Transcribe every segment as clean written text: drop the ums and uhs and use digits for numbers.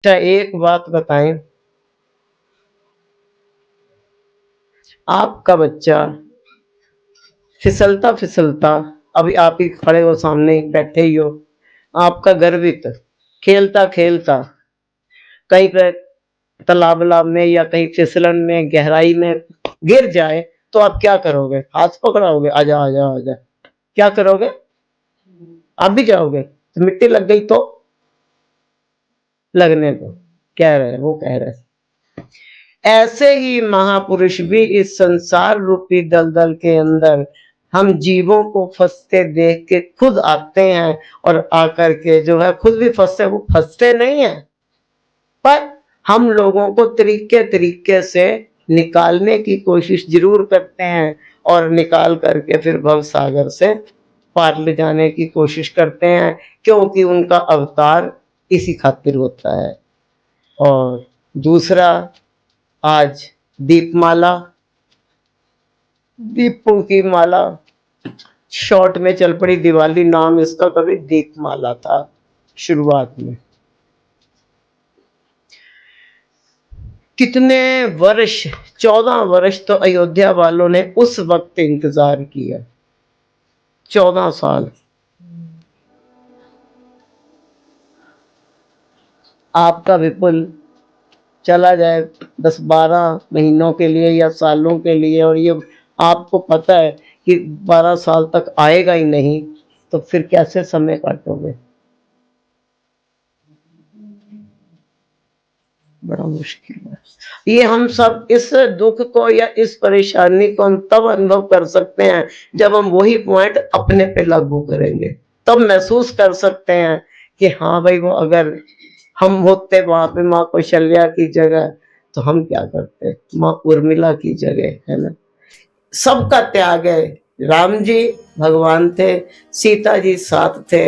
अच्छा एक बात बताएं, आपका बच्चा फिसलता फिसलता, अभी आप ही खड़े हो सामने बैठे ही हो, आपका गर्वित खेलता खेलता कहीं पे तालाब वलाब में या कहीं फिसलन में गहराई में गिर जाए तो आप क्या करोगे? हाथ पकड़ाओगे, आजा आजा आजा, क्या करोगे? आप भी जाओगे? तो मिट्टी लग गई तो लगने दो, कह रहे वो कह रहे। ऐसे ही महापुरुष भी इस संसार रूपी दलदल के अंदर हम जीवों को फंसते देख के खुद आते हैं और आकर के जो है खुद भी फंसते, वो फंसते नहीं है पर हम लोगों को तरीके तरीके से निकालने की कोशिश जरूर करते हैं और निकाल करके फिर भव सागर से पार ले जाने की कोशिश करते हैं, क्योंकि उनका अवतार इसी खातिर होता है। और दूसरा, आज दीपमाला, दीपों की माला शॉर्ट में चल पड़ी दिवाली, नाम इसका कभी दीपमाला था शुरुआत में। कितने वर्ष, 14 वर्ष तो अयोध्या वालों ने उस वक्त इंतजार किया, 14 साल। आपका विपुल चला जाए 10-12 महीनों के लिए या सालों के लिए, और ये आपको पता है कि 12 साल तक आएगा ही नहीं, तो फिर कैसे समय काटोगे? बड़ा मुश्किल है। ये हम सब इस दुख को या इस परेशानी को हम तब अनुभव कर सकते हैं जब हम वही पॉइंट अपने पे लागू करेंगे, तब महसूस कर सकते हैं कि हाँ भाई, वो अगर हम होते वहां पे माँ कौशल्या की जगह तो हम क्या करते, माँ उर्मिला की जगह, है ना। सबका त्याग है, राम जी भगवान थे, सीता जी साथ थे,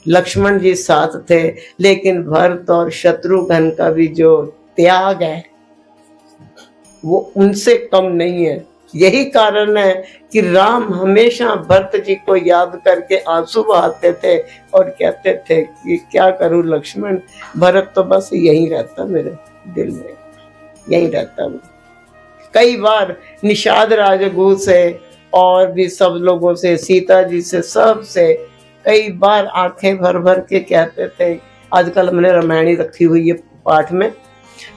लक्ष्मण जी साथ थे, लेकिन भरत और शत्रुघ्न का भी जो त्याग है वो उनसे कम नहीं है। यही कारण है कि राम हमेशा भरत जी को याद करके आंसू बहाते थे और कहते थे कि क्या करूं लक्ष्मण, भरत तो बस यहीं रहता मेरे दिल में, यहीं रहता हूं। कई बार निषाद राजगुरु से और भी सब लोगों से, सीता जी से, सब से कई बार आंखें भर भर के कहते थे। आजकल हमने रामायणी रखी हुई है पाठ में,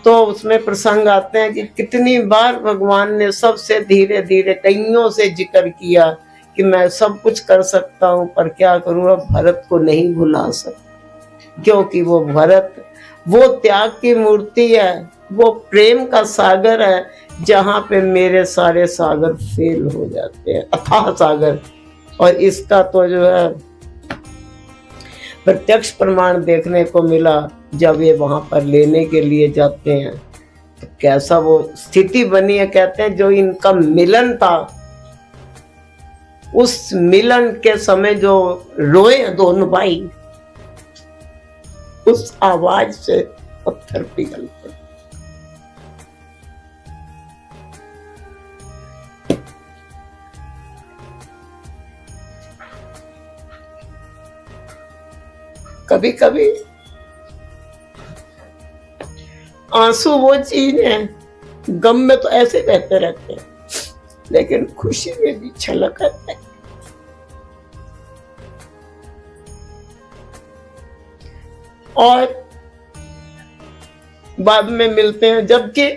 तो उसमें प्रसंग आते हैं कि कितनी बार भगवान ने सबसे धीरे धीरे कईयों से जिक्र किया कि मैं सब कुछ कर सकता हूं, पर क्या करूं, अब भरत को नहीं भुला सकता, क्योंकि वो भरत वो त्याग की मूर्ति है, वो प्रेम का सागर है, जहां पे मेरे सारे सागर फेल हो जाते हैं, अथाह सागर। और इसका तो जो है प्रत्यक्ष प्रमाण देखने को मिला जब ये वहां पर लेने के लिए जाते हैं, तो कैसा वो स्थिति बनी है। कहते हैं जो इनका मिलन था, उस मिलन के समय जो रोए दोनों भाई, उस आवाज से पत्थर पिघल पड़े। कभी कभी आंसू वो चीज है, गम में तो ऐसे बहते रहते हैं, लेकिन खुशी में भी छलक है। और बाद में मिलते हैं, जबकि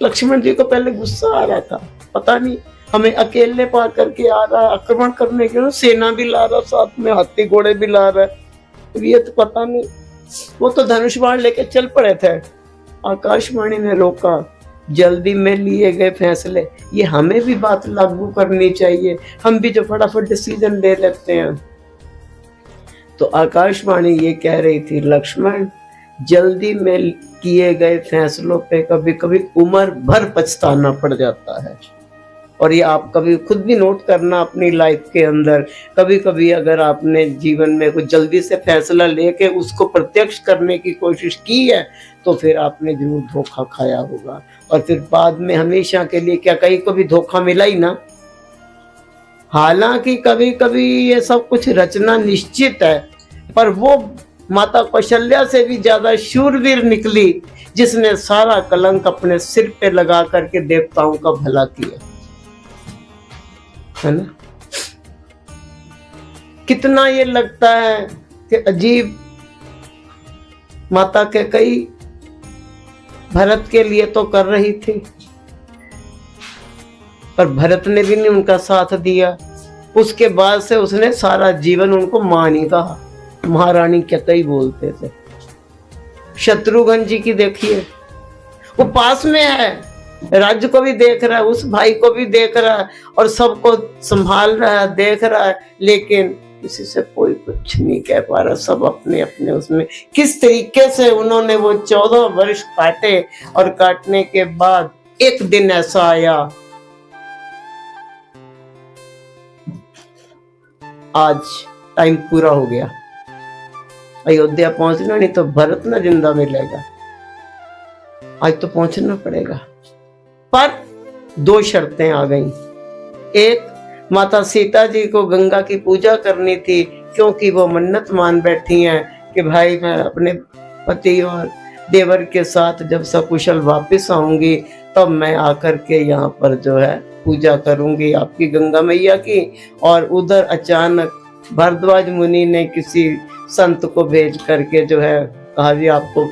लक्ष्मण जी को पहले गुस्सा आ रहा था, पता नहीं हमें अकेले पा करके आ रहा है आक्रमण करने के लिए, सेना भी ला रहा, साथ में हाथी घोड़े भी ला रहा है, ये तो पता नहीं। वो तो धनुष बाण लेके चल पड़े थे, आकाशवाणी ने रोका, जल्दी में लिए गए फैसले, ये हमें भी बात लागू करनी चाहिए, हम भी जो फटाफट डिसीजन ले लेते हैं। तो आकाशवाणी ये कह रही थी, लक्ष्मण जल्दी में किए गए फैसलों पे कभी कभी उम्र भर पछताना पड़ जाता है। और ये आप कभी खुद भी नोट करना अपनी लाइफ के अंदर, कभी कभी अगर आपने जीवन में कुछ जल्दी से फैसला लेके उसको प्रत्यक्ष करने की कोशिश की है, तो फिर आपने जरूर धोखा खाया होगा, और फिर बाद में हमेशा के लिए क्या कहीं को भी धोखा मिला ही ना। हालांकि कभी कभी ये सब कुछ रचना निश्चित है, पर वो माता कौशल्या से भी ज्यादा शूरवीर निकली, जिसने सारा कलंक अपने सिर पे लगा करके देवताओं का भला किया, है ना। कितना ये लगता है कि अजीब, माता के कई भरत के लिए तो कर रही थी, पर भरत ने भी नहीं उनका साथ दिया। उसके बाद से उसने सारा जीवन उनको मां नहीं कहा, महारानी क्या ही बोलते थे। शत्रुघ्न जी की देखिए, वो पास में है, राज्य को भी देख रहा है, उस भाई को भी देख रहा है और सबको संभाल रहा है, देख रहा है, लेकिन किसी से कोई कुछ नहीं कह पा रहा। सब अपने अपने उसमें किस तरीके से उन्होंने वो 14 वर्ष काटे, और काटने के बाद एक दिन ऐसा आया, आज टाइम पूरा हो गया, अयोध्या पहुंचना, नहीं तो भरत ना जिंदा मिलेगा, आज तो पहुंचना पड़ेगा। पर 2 शर्तें आ गईं। एक, माता सीता जी को गंगा की पूजा करनी थी, क्योंकि वो मन्नत मान बैठी हैं कि भाई मैं अपने पति और देवर के साथ जब सकुशल वापस आऊंगी, तब मैं आकर के यहाँ पर जो है पूजा करूंगी आपकी गंगा मैया की। और उधर अचानक भरद्वाज मुनि ने किसी संत को भेज करके जो है कहा जी आपको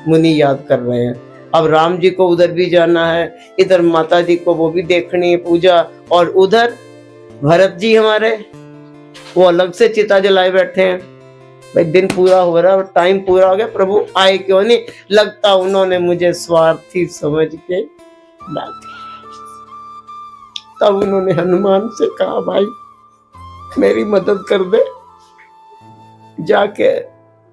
मुनि याद कर रहे हैं। अब राम जी को उधर भी जाना है, इधर माता जी को वो भी देखनी है पूजा, और उधर भरत जी हमारे वो अलग से चिता जलाए बैठे हैं। भाई दिन पूरा हो रहा है, टाइम पूरा हो गया, प्रभु आए क्यों नहीं? लगता उन्होंने मुझे स्वार्थी समझ के डाल दिया। तब उन्होंने हनुमान से कहा भाई मेरी मदद कर दे, जाके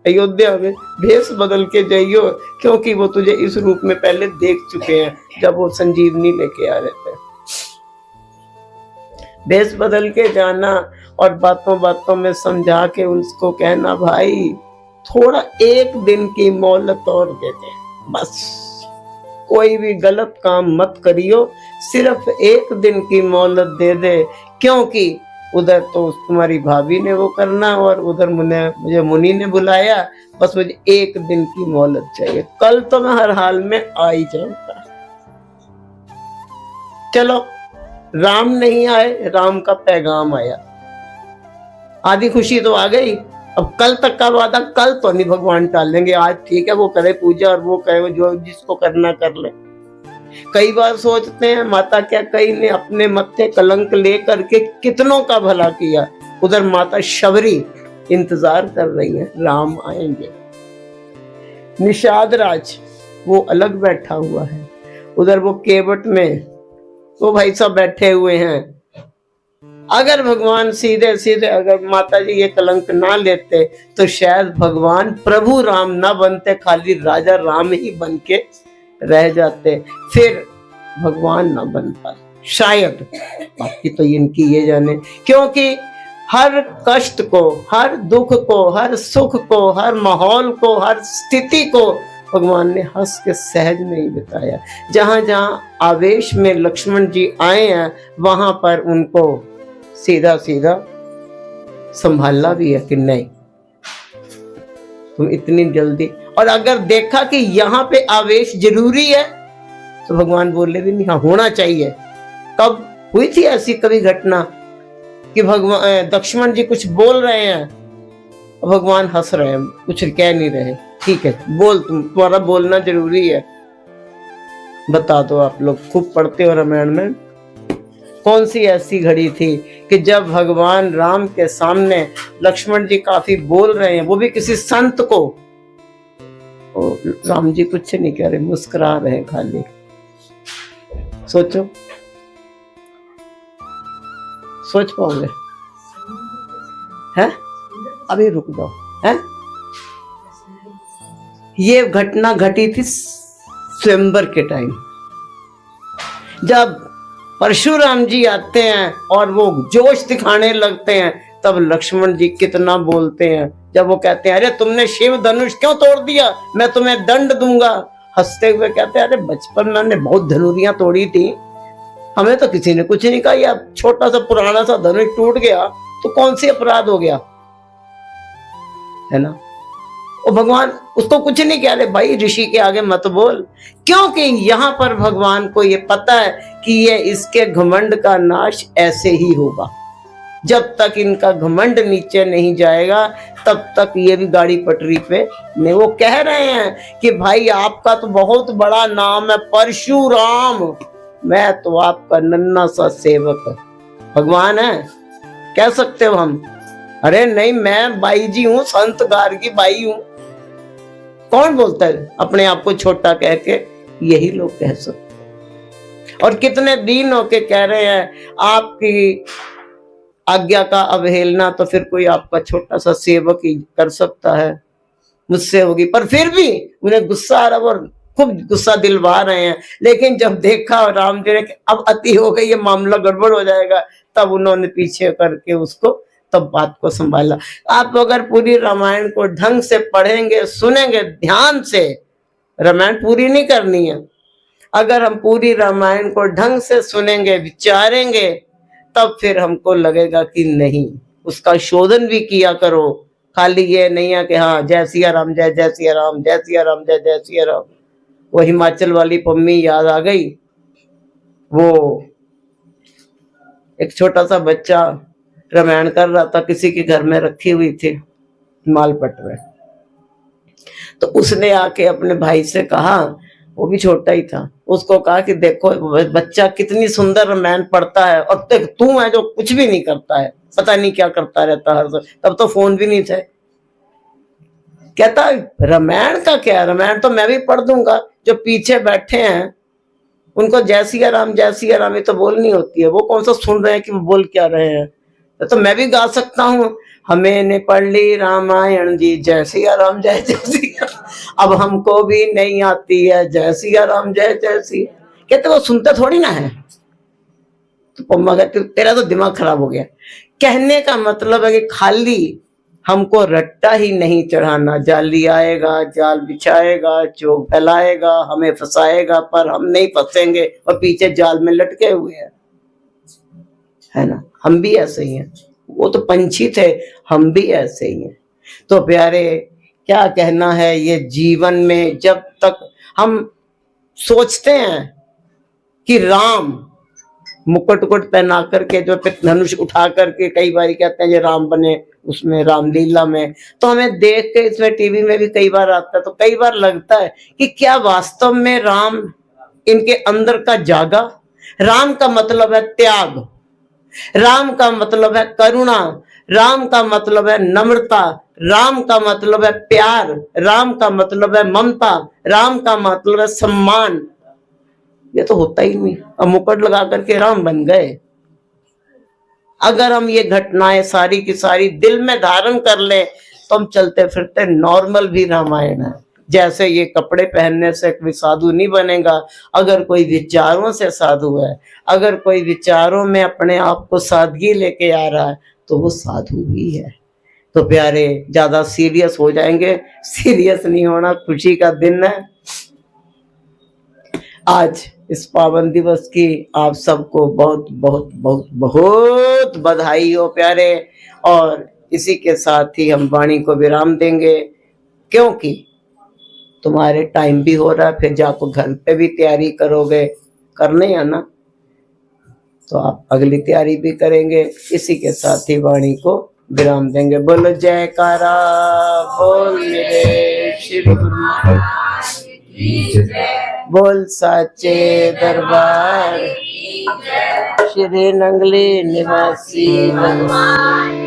अयोध्या में भेष बदल के जाइयो, क्योंकि वो तुझे इस रूप में पहले देख चुके हैं जब वो संजीवनी लेके आ रहे थे। भेष बदल के जाना और बातों बातों में समझा के उसको कहना भाई थोड़ा 1 दिन की मोहलत और दे दे, बस कोई भी गलत काम मत करियो, सिर्फ 1 दिन की मोहलत दे दे, क्योंकि उधर तो तुम्हारी भाभी ने वो करना और उधर मुझे मुनि ने बुलाया, बस मुझे 1 दिन की मोहलत चाहिए, कल तो मैं हर हाल में आ ही जाऊंगा। चलो राम नहीं आए, राम का पैगाम आया, आधी खुशी तो आ गई। अब कल तक का वादा, कल तो नहीं भगवान टालेंगे, आज ठीक है वो करे पूजा और वो करे जो जिसको करना कर ले। कई बार सोचते हैं माता क्या कई ने अपने मत्थे कलंक ले करके कितनों का भला किया। उधर माता शबरी इंतजार कर रही है, राम आएंगे। निषाद राज वो अलग बैठा हुआ है, उधर वो केवट में वो भाई सब बैठे हुए हैं। अगर भगवान सीधे सीधे अगर माता जी ये कलंक ना लेते तो शायद भगवान प्रभु राम ना बनते, खाली राजा राम ही बन के रह जाते, फिर भगवान ना बन पाते शायद। बाकी तो इनकी ये जाने, क्योंकि हर कष्ट को, हर दुख को, हर सुख को, हर माहौल को, हर स्थिति को भगवान ने हंस के सहज नहीं बिताया। जहां जहां आवेश में लक्ष्मण जी आए हैं वहां पर उनको सीधा सीधा संभालना भी है कि नहीं तुम इतनी जल्दी, और अगर देखा कि यहाँ पे आवेश जरूरी है तो भगवान बोले भी नहीं, हाँ होना चाहिए। कब हुई थी ऐसी कभी घटना कि भगवान लक्ष्मण जी कुछ बोल रहे हैं, भगवान हंस रहे हैं, कुछ कह नहीं रहे, ठीक है बोल, तुम्हारा बोलना जरूरी है। बता दो आप लोग खूब पढ़ते हो रामायण में, कौन सी ऐसी घड़ी थी कि जब भगवान राम के सामने लक्ष्मण जी काफी बोल रहे हैं, वो भी किसी संत को, राम जी कुछ नहीं कह रहे, मुस्कुरा रहे हैं खाली। सोचो, सोच पाओगे? है अभी रुक जाओ, है ये घटना घटी थी स्वयंवर के टाइम, जब परशुराम जी आते हैं और वो जोश दिखाने लगते हैं, तब लक्ष्मण जी कितना बोलते हैं। जब वो कहते हैं अरे तुमने शिव धनुष क्यों तोड़ दिया, मैं तुम्हें दंड दूंगा, हंसते हुए कहते हैं अरे बचपन में हमने बहुत धनुरियां तोड़ी थी, हमें तो किसी ने कुछ नहीं कहा, या छोटा सा पुराना सा धनुष टूट गया तो कौन सी अपराध हो गया, है ना। और भगवान उसको कुछ नहीं कह रहे, भाई ऋषि के आगे मत बोल, क्योंकि यहाँ पर भगवान को ये पता है कि ये इसके घमंड का नाश ऐसे ही होगा। जब तक इनका घमंड नीचे नहीं जाएगा तब तक ये भी गाड़ी पटरी पे नहीं। वो कह रहे हैं कि भाई आपका तो बहुत बड़ा नाम है परशुराम, मैं तो आपका नन्हा सा सेवक भगवान है, कह सकते हो हम। अरे नहीं, मैं बाई जी हूँ, संत गार की बाई हूँ। कौन बोलता है अपने आप को छोटा कह के? यही लोग कह सकते। और कितने दिन होके कह रहे हैं आपकी आज्ञा का अवहेलना, तो फिर कोई आपका छोटा सा सेवक ही कर सकता है, मुझसे होगी। पर फिर भी उन्हें गुस्सा आ रहा और खूब गुस्सा दिलवा रहे हैं। लेकिन जब देखा राम जी ने अब अति हो गई, ये मामला गड़बड़ हो जाएगा, तब उन्होंने पीछे करके उसको तब बात को संभाला। आप अगर पूरी रामायण को ढंग से पढ़ेंगे, सुनेंगे ध्यान से, रामायण पूरी नहीं करनी है, अगर हम पूरी रामायण को ढंग से सुनेंगे, विचारेंगे, तब फिर हमको लगेगा कि नहीं, उसका शोधन भी किया करो। खाली ये नहीं है कि हाँ जय सिया राम, जय जय सिया राम, जय सिया राम, जय जय सिया राम। वो हिमाचल वाली पम्मी याद आ गई। वो एक छोटा सा बच्चा रामायण कर रहा था, किसी के घर में रखी हुई थी मालपट में, तो उसने आके अपने भाई से कहा, वो भी छोटा ही था, उसको कहा कि देखो बच्चा कितनी सुंदर रामायण पढ़ता है, और देख तू है जो कुछ भी नहीं करता है, पता नहीं क्या करता रहता है। तब तो फोन भी नहीं थे। कहता रामायण का क्या, रामायण तो मैं भी पढ़ दूंगा, जो पीछे बैठे हैं उनको जय सिया राम, जय सिया राम ये तो बोलनी होती है, वो कौन सा सुन रहे हैं कि वो बोल क्या रहे हैं। तो मैं भी गा सकता हूँ, हमें ने पढ़ ली रामायण जी, जय सिया राम, जय जय सिया, अब हमको भी नहीं आती है जय सिया राम, जय जय सिया। कहते वो सुनते थोड़ी ना है। तो पम्मा कहते तेरा तो दिमाग खराब हो गया। कहने का मतलब है कि खाली हमको रट्टा ही नहीं चढ़ाना, जाली आएगा, जाल बिछाएगा, चोग फैलाएगा, हमें फंसाएगा, पर हम नहीं फंसेंगे और पीछे जाल में लटके हुए हैं, है ना। हम भी ऐसे ही हैं, वो तो पंछी थे, हम भी ऐसे ही हैं। तो प्यारे क्या कहना है, ये जीवन में जब तक हम सोचते हैं कि राम मुकुट उकुट पहना करके जो धनुष उठा करके कई बार कहते हैं ये राम बने उसमें रामलीला में, तो हमें देख के इसमें टीवी में भी कई बार आता है, तो कई बार लगता है कि क्या वास्तव में राम इनके अंदर का जागा। राम का मतलब है त्याग, राम का मतलब है करुणा, राम का मतलब है नम्रता, राम का मतलब है प्यार, राम का मतलब है ममता, राम का मतलब है सम्मान। ये तो होता ही नहीं, अब मुकुट लगा करके राम बन गए। अगर हम ये घटनाएं सारी की सारी दिल में धारण कर ले तो हम चलते फिरते नॉर्मल भी रामायण है। जैसे ये कपड़े पहनने से कोई साधु नहीं बनेगा, अगर कोई विचारों से साधु है, अगर कोई विचारों में अपने आप को सादगी लेके आ रहा है तो वो साधु ही है। तो प्यारे ज्यादा सीरियस हो जाएंगे, सीरियस नहीं होना, खुशी का दिन है। आज इस पावन दिवस की आप सबको बहुत बहुत बहुत बहुत बधाई हो प्यारे। और इसी के साथ ही हम वाणी को विराम देंगे, क्योंकि तुम्हारे टाइम भी हो रहा है, फिर जाको घर पे भी तैयारी करोगे, करने है ना, तो आप अगली तैयारी भी करेंगे। इसी के साथ ही वाणी को विराम देंगे। बोलो जयकारा बोल मेरे श्री गुरु, बोल साचे दरबार, श्री नंगली निवासी भगवान।